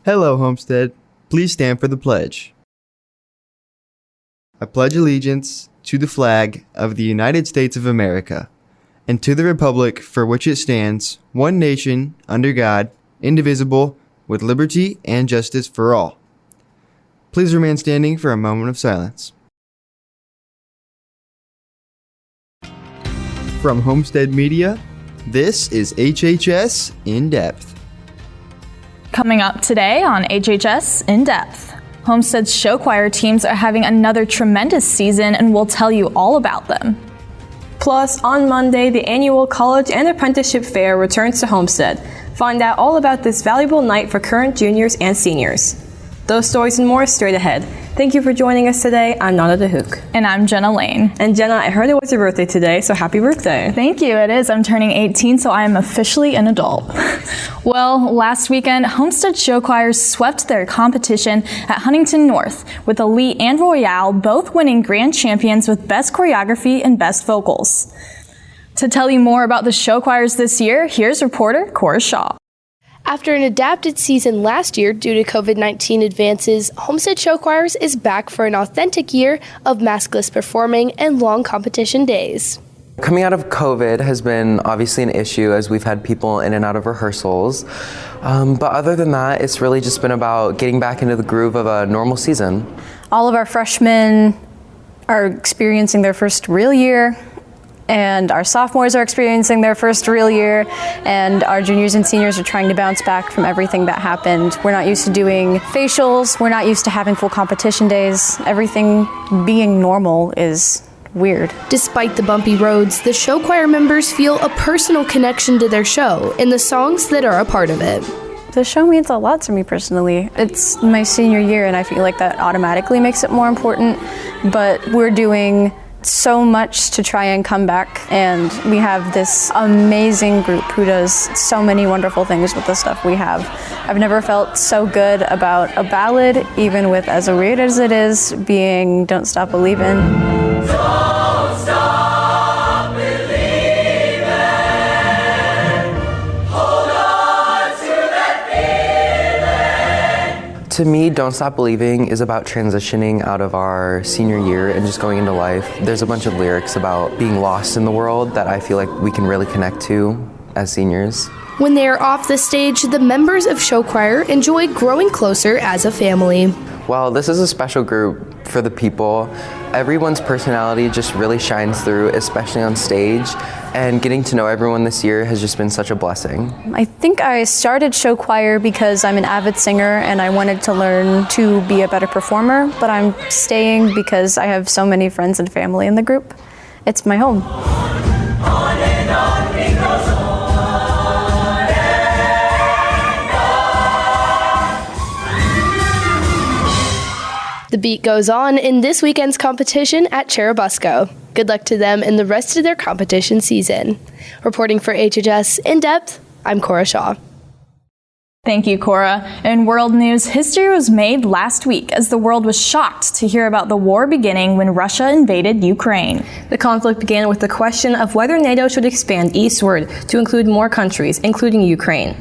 Hello, Homestead. Please stand for the pledge. I pledge allegiance to the flag of the United States of America and to the republic for which it stands, one nation, under God, indivisible, with liberty and justice for all. Please remain standing for a moment of silence. From Homestead Media, this is HHS In Depth. Coming up today on HHS In Depth, Homestead's show choir teams are having another tremendous season and we'll tell you all about them. Plus, on Monday, the annual College and Apprenticeship Fair returns to Homestead. Find out all about this valuable night for current juniors and seniors. Those stories and more straight ahead. Thank you for joining us today. I'm Nana DeHook. And I'm Jenna Lane. And Jenna, I heard it was your birthday today, so happy birthday. Thank you, it is. I'm turning 18, so I am officially an adult. Well, last weekend, Homestead show choirs swept their competition at Huntington North, with Elite and Royale both winning grand champions with Best Choreography and Best Vocals. To tell you more about the show choirs this year, here's reporter Cora Shaw. After an adapted season last year due to COVID-19 advances, Homestead Show Choirs is back for an authentic year of maskless performing and long competition days. Coming out of COVID has been obviously an issue as we've had people in and out of rehearsals. But other than that, it's really just been about getting back into the groove of a normal season. All of our freshmen are experiencing their first real year, and our sophomores are experiencing their first real year, and our juniors and seniors are trying to bounce back from everything that happened. We're not used to doing facials, we're not used to having full competition days. Everything being normal is weird. Despite the bumpy roads, the show choir members feel a personal connection to their show and the songs that are a part of it. The show means a lot to me personally. It's my senior year and I feel like that automatically makes it more important, but we're doing so much to try and come back, and we have this amazing group who does so many wonderful things with the stuff we have. I've never felt so good about a ballad, even with as weird as it is, being Don't Stop Believin'. Don't stop believing. Hold on to that feeling. To me, Don't Stop Believing is about transitioning out of our senior year and just going into life. There's a bunch of lyrics about being lost in the world that I feel like we can really connect to as seniors. When they are off the stage, the members of show choir enjoy growing closer as a family. Well, this is a special group for the people. Everyone's personality just really shines through, especially on stage, and getting to know everyone this year has just been such a blessing. I think I started show choir because I'm an avid singer and I wanted to learn to be a better performer, but I'm staying because I have so many friends and family in the group. It's my home. On and on it goes on. The beat goes on in this weekend's competition at Cherubusco. Good luck to them in the rest of their competition season. Reporting for HHS In Depth, I'm Cora Shaw. Thank you, Cora. In world news, history was made last week as the world was shocked to hear about the war beginning when Russia invaded Ukraine. The conflict began with the question of whether NATO should expand eastward to include more countries, including Ukraine.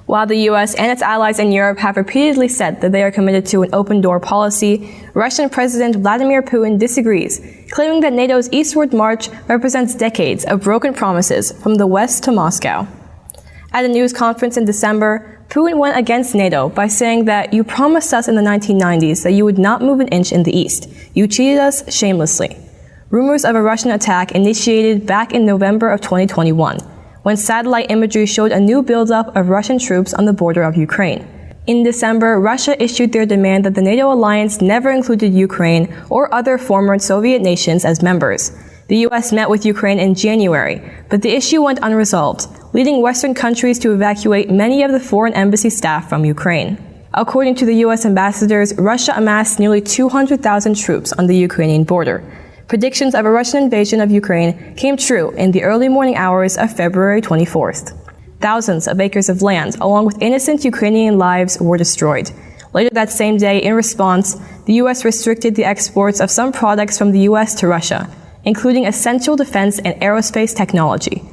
While the U.S. and its allies in Europe have repeatedly said that they are committed to an open-door policy, Russian President Vladimir Putin disagrees, claiming that NATO's eastward march represents decades of broken promises from the West to Moscow. At a news conference in December, Putin went against NATO by saying that you promised us in the 1990s that you would not move an inch in the east. You cheated us shamelessly. Rumors of a Russian attack initiated back in November of 2021. When satellite imagery showed a new buildup of Russian troops on the border of Ukraine. In December, Russia issued their demand that the NATO alliance never included Ukraine or other former Soviet nations as members. The U.S. met with Ukraine in January, but the issue went unresolved, leading Western countries to evacuate many of the foreign embassy staff from Ukraine. According to the U.S. ambassadors, Russia amassed nearly 200,000 troops on the Ukrainian border. Predictions of a Russian invasion of Ukraine came true in the early morning hours of February 24th. Thousands of acres of land, along with innocent Ukrainian lives, were destroyed. Later that same day, in response, the U.S. restricted the exports of some products from the U.S. to Russia, including essential defense and aerospace technology.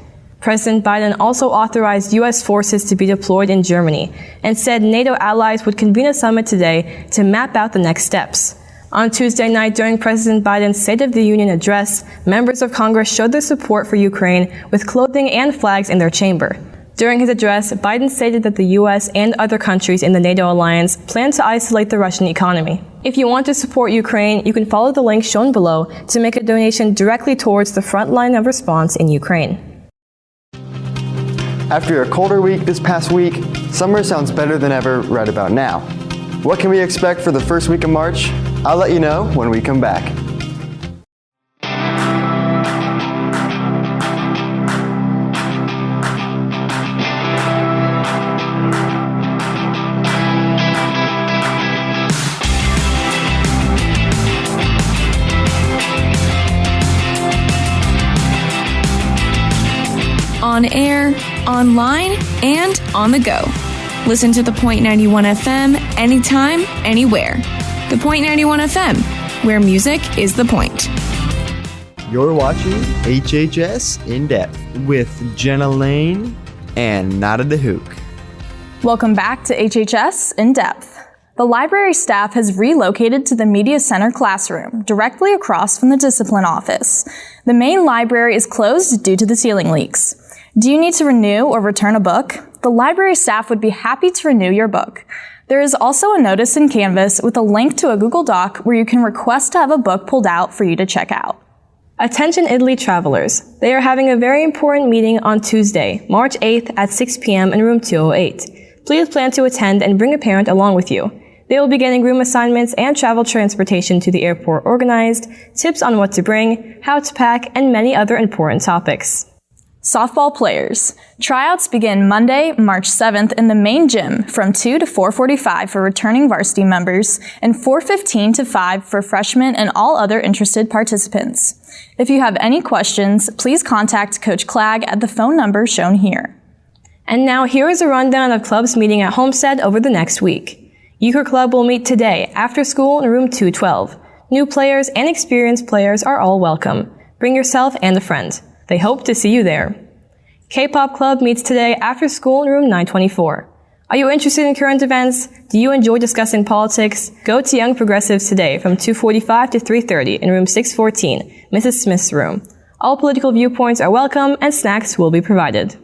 President Biden also authorized U.S. forces to be deployed in Germany and said NATO allies would convene a summit today to map out the next steps. On Tuesday night, during President Biden's State of the Union address, members of Congress showed their support for Ukraine with clothing and flags in their chamber. During his address, Biden stated that the U.S. and other countries in the NATO alliance plan to isolate the Russian economy. If you want to support Ukraine, you can follow the link shown below to make a donation directly towards the front line of response in Ukraine. After a colder week this past week, summer sounds better than ever right about now. What can we expect for the first week of March? I'll let you know when we come back. On air, online, and on the go. Listen to the Point 91 FM anytime, anywhere. The Point 91 FM, where music is the point. You're watching HHS In Depth with Jenna Lane and Nada DeHook. Welcome back to HHS In Depth. The library staff has relocated to the Media Center classroom, directly across from the discipline office. The main library is closed due to the ceiling leaks. Do you need to renew or return a book? The library staff would be happy to renew your book. There is also a notice in Canvas with a link to a Google Doc where you can request to have a book pulled out for you to check out. Attention Italy travelers. They are having a very important meeting on Tuesday, March 8th at 6 p.m. in room 208. Please plan to attend and bring a parent along with you. They will be getting room assignments and travel transportation to the airport organized, tips on what to bring, how to pack, and many other important topics. Softball players. Tryouts begin Monday, March 7th in the main gym from 2 to 4:45 for returning varsity members and 4:15 to 5 for freshmen and all other interested participants. If you have any questions, please contact Coach Clegg at the phone number shown here. And now here is a rundown of clubs meeting at Homestead over the next week. Euchre Club will meet today after school in room 212. New players and experienced players are all welcome. Bring yourself and a friend. They hope to see you there. K-Pop Club meets today after school in room 924. Are you interested in current events? Do you enjoy discussing politics? Go to Young Progressives today from 2:45 to 3:30 in room 614, Mrs. Smith's room. All political viewpoints are welcome and snacks will be provided.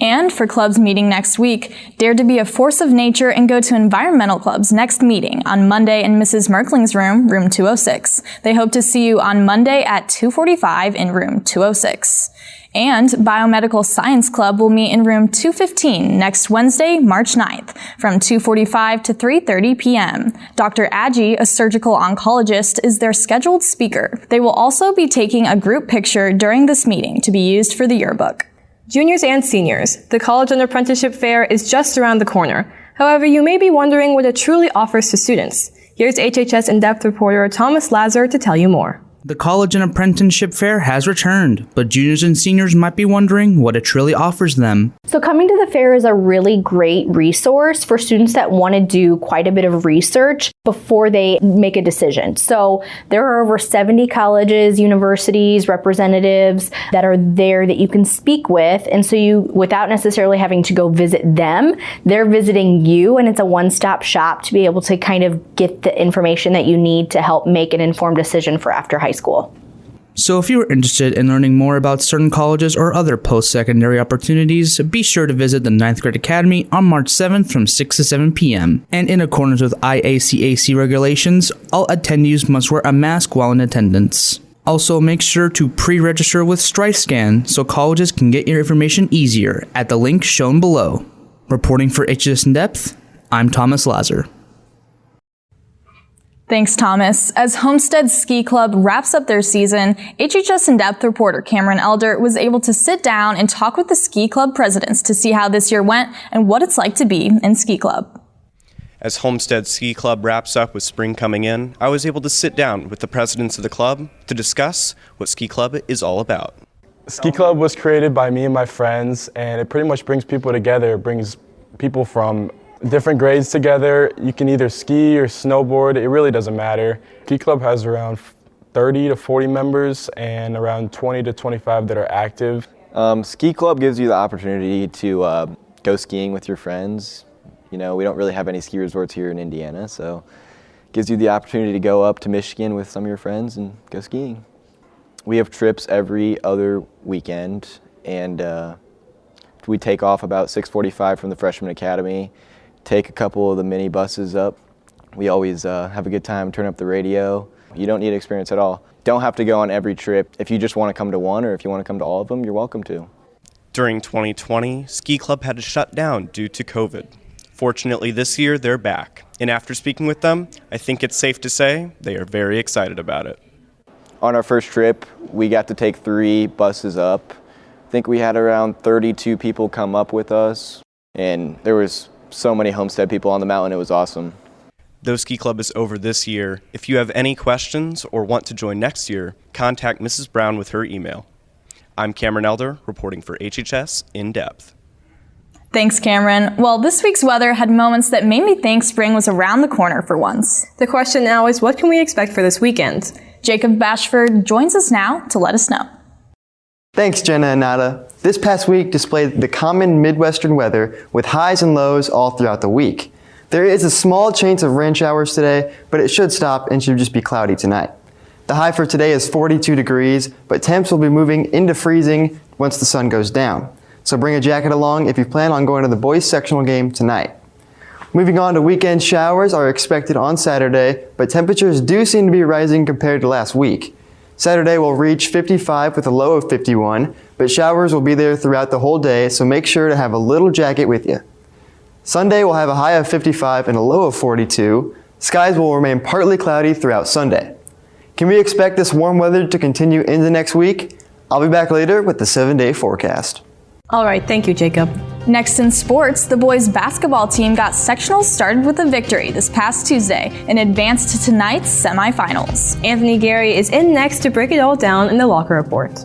And for clubs meeting next week, dare to be a force of nature and go to Environmental Club's next meeting on Monday in Mrs. Merkling's room, room 206. They hope to see you on Monday at 2:45 in room 206. And Biomedical Science Club will meet in room 215 next Wednesday, March 9th, from 2:45 to 3:30 p.m. Dr. Adji, a surgical oncologist, is their scheduled speaker. They will also be taking a group picture during this meeting to be used for the yearbook. Juniors and seniors, the College and Apprenticeship Fair is just around the corner. However, you may be wondering what it truly offers to students. Here's HHS In-Depth reporter Thomas Lazar to tell you more. The College and Apprenticeship Fair has returned, but juniors and seniors might be wondering what it truly offers them. So coming to the fair is a really great resource for students that want to do quite a bit of research before they make a decision. So there are over 70 colleges, universities, representatives that are there that you can speak with. And so you, without necessarily having to go visit them, they're visiting you, and it's a one-stop shop to be able to kind of get the information that you need to help make an informed decision for after high school. So if you are interested in learning more about certain colleges or other post-secondary opportunities, be sure to visit the 9th Grade Academy on March 7th from 6 to 7 p.m. And in accordance with IACAC regulations, all attendees must wear a mask while in attendance. Also, make sure to pre-register with StrifeScan so colleges can get your information easier at the link shown below. Reporting for HHS In Depth, I'm Thomas Lazar. Thanks, Thomas. As Homestead Ski Club wraps up their season, HHS In-Depth reporter Cameron Elder was able to sit down and talk with the ski club presidents to see how this year went and what it's like to be in ski club. As Homestead Ski Club wraps up with spring coming in, I was able to sit down with the presidents of the club to discuss what ski club is all about. Ski Club was created by me and my friends, and it pretty much brings people together. It brings people from different grades together. You can either ski or snowboard. It really doesn't matter. Ski Club has around 30 to 40 members and around 20 to 25 that are active. Ski club gives you the opportunity to go skiing with your friends. You know, we don't really have any ski resorts here in Indiana, so it gives you the opportunity to go up to Michigan with some of your friends and go skiing. We have trips every other weekend, and we take off about 6:45 from the Freshman Academy, take a couple of the mini buses up. We always have a good time, turn up the radio. You don't need experience at all. Don't have to go on every trip. If you just want to come to one or if you want to come to all of them, you're welcome to. During 2020, Ski Club had to shut down due to COVID. Fortunately, this year they're back. And after speaking with them, I think it's safe to say they are very excited about it. On our first trip, we got to take 3 buses up. I think we had around 32 people come up with us, and there was so many Homestead people on the mountain. It was awesome. Though Ski Club is over this year, if you have any questions or want to join next year, contact Mrs. Brown with her email. I'm Cameron Elder, reporting for HHS In Depth. Thanks, Cameron. Well, this week's weather had moments that made me think spring was around the corner for once. The question now is, what can we expect for this weekend? Jacob Bashford joins us now to let us know. Thanks, Jenna and Nada. This past week displayed the common Midwestern weather with highs and lows all throughout the week. There is a small chance of rain showers today, but it should stop and should just be cloudy tonight. The high for today is 42 degrees, but temps will be moving into freezing once the sun goes down. So bring a jacket along if you plan on going to the boys sectional game tonight. Moving on to weekend showers are expected on Saturday, but temperatures do seem to be rising compared to last week. Saturday will reach 55 with a low of 51, but showers will be there throughout the whole day, so make sure to have a little jacket with you. Sunday will have a high of 55 and a low of 42. Skies will remain partly cloudy throughout Sunday. Can we expect this warm weather to continue into next week? I'll be back later with the 7-day forecast. All right, thank you, Jacob. Next in sports, the boys basketball team got sectionals started with a victory this past Tuesday and advanced to tonight's semifinals. Anthony Gary is in next to break it all down in the Locker Report.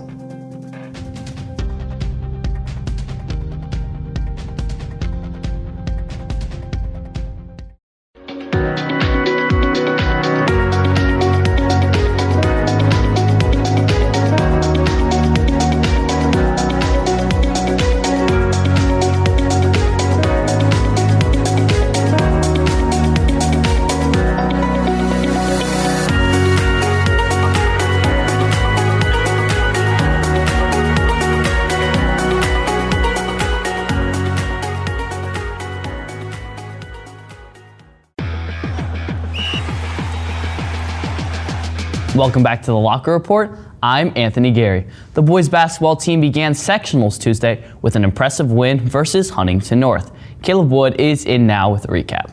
Welcome back to the Locker Report. I'm Anthony Gary. The boys basketball team began sectionals Tuesday with an impressive win versus Huntington North. Caleb Wood is in now with a recap.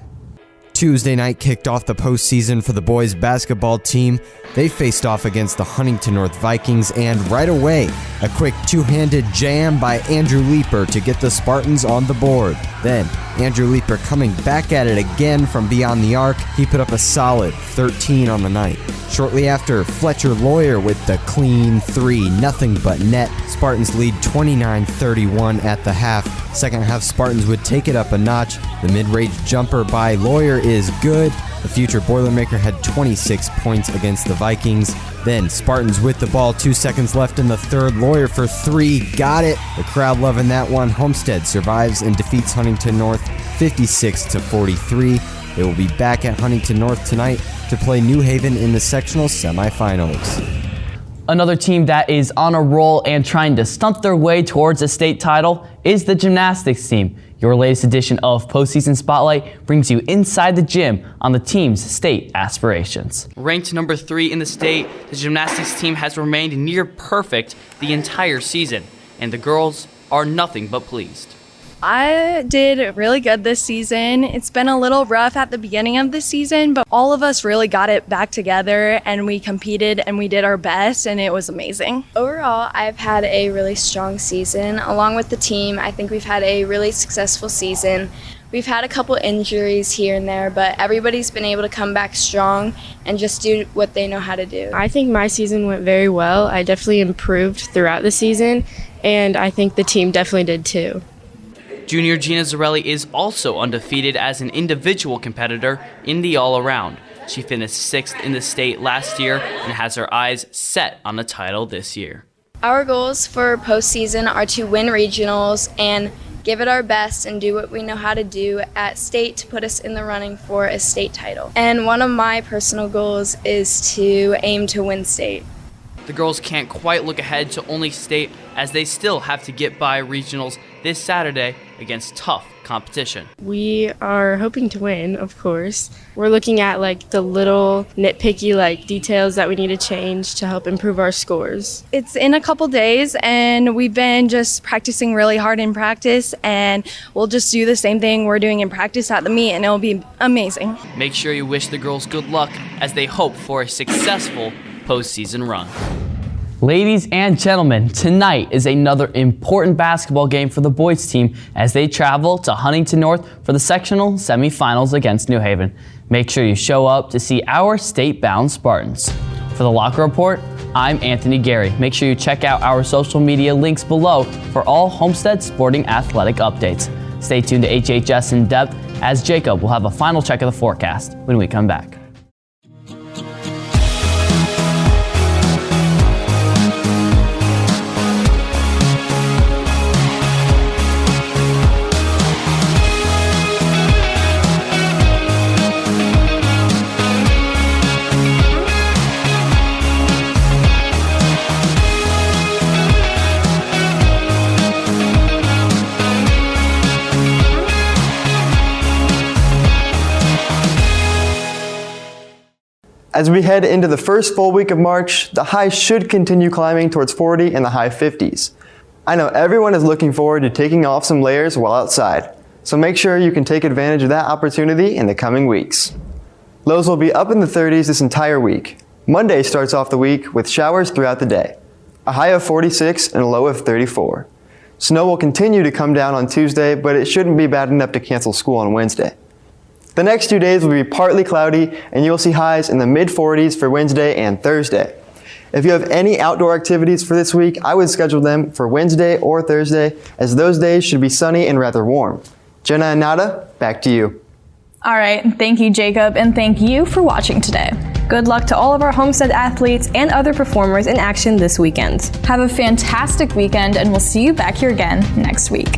Tuesday night kicked off the postseason for the boys basketball team. They faced off against the Huntington North Vikings, and right away, a quick two-handed jam by Andrew Leeper to get the Spartans on the board. Then, Andrew Leeper coming back at it again from beyond the arc. He put up a solid 13 on the night. Shortly after, Fletcher Lawyer with the clean 3, nothing but net. Spartans lead 29-31 at the half. Second half, Spartans would take it up a notch. The mid-range jumper by Lawyer is good. The future Boilermaker had 26 points against the Vikings. Then Spartans with the ball, 2 seconds left in the third. Lawyer for 3, got it. The crowd loving that one. Homestead survives and defeats Huntington North 56-43. They will be back at Huntington North tonight to play New Haven in the sectional semifinals. Another team that is on a roll and trying to stunt their way towards a state title is the gymnastics team. Your latest edition of Postseason Spotlight brings you inside the gym on the team's state aspirations. Ranked number 3 in the state, the gymnastics team has remained near perfect the entire season, and the girls are nothing but pleased. I did really good this season. It's been a little rough at the beginning of the season, but all of us really got it back together and we competed and we did our best and it was amazing. Overall, I've had a really strong season. Along with the team, I think we've had a really successful season. We've had a couple injuries here and there, but everybody's been able to come back strong and just do what they know how to do. I think my season went very well. I definitely improved throughout the season, and I think the team definitely did too. Junior Gina Zarelli is also undefeated as an individual competitor in the all-around. She finished 6th in the state last year and has her eyes set on the title this year. Our goals for postseason are to win regionals and give it our best and do what we know how to do at state to put us in the running for a state title. And one of my personal goals is to aim to win state. The girls can't quite look ahead to only state as they still have to get by regionals this Saturday against tough competition. We are hoping to win, of course. We're looking at the little nitpicky details that we need to change to help improve our scores. It's in a couple days and we've been just practicing really hard in practice, and we'll just do the same thing we're doing in practice at the meet, and it'll be amazing. Make sure you wish the girls good luck as they hope for a successful postseason run. Ladies and gentlemen, tonight is another important basketball game for the boys team as they travel to Huntington North for the sectional semifinals against New Haven. Make sure you show up to see our state-bound Spartans. For the Locker Report, I'm Anthony Gary. Make sure you check out our social media links below for all Homestead sporting athletic updates. Stay tuned to HHS In Depth as Jacob will have a final check of the forecast when we come back. As we head into the first full week of March, the highs should continue climbing towards 40 and the high 50s. I know everyone is looking forward to taking off some layers while outside, so make sure you can take advantage of that opportunity in the coming weeks. Lows will be up in the 30s this entire week. Monday starts off the week with showers throughout the day, a high of 46 and a low of 34. Snow will continue to come down on Tuesday, but it shouldn't be bad enough to cancel school on Wednesday. The next 2 days will be partly cloudy, and you'll see highs in the mid-40s for Wednesday and Thursday. If you have any outdoor activities for this week, I would schedule them for Wednesday or Thursday, as those days should be sunny and rather warm. Jenna and Nada, back to you. All right, thank you, Jacob, and thank you for watching today. Good luck to all of our Homestead athletes and other performers in action this weekend. Have a fantastic weekend, and we'll see you back here again next week.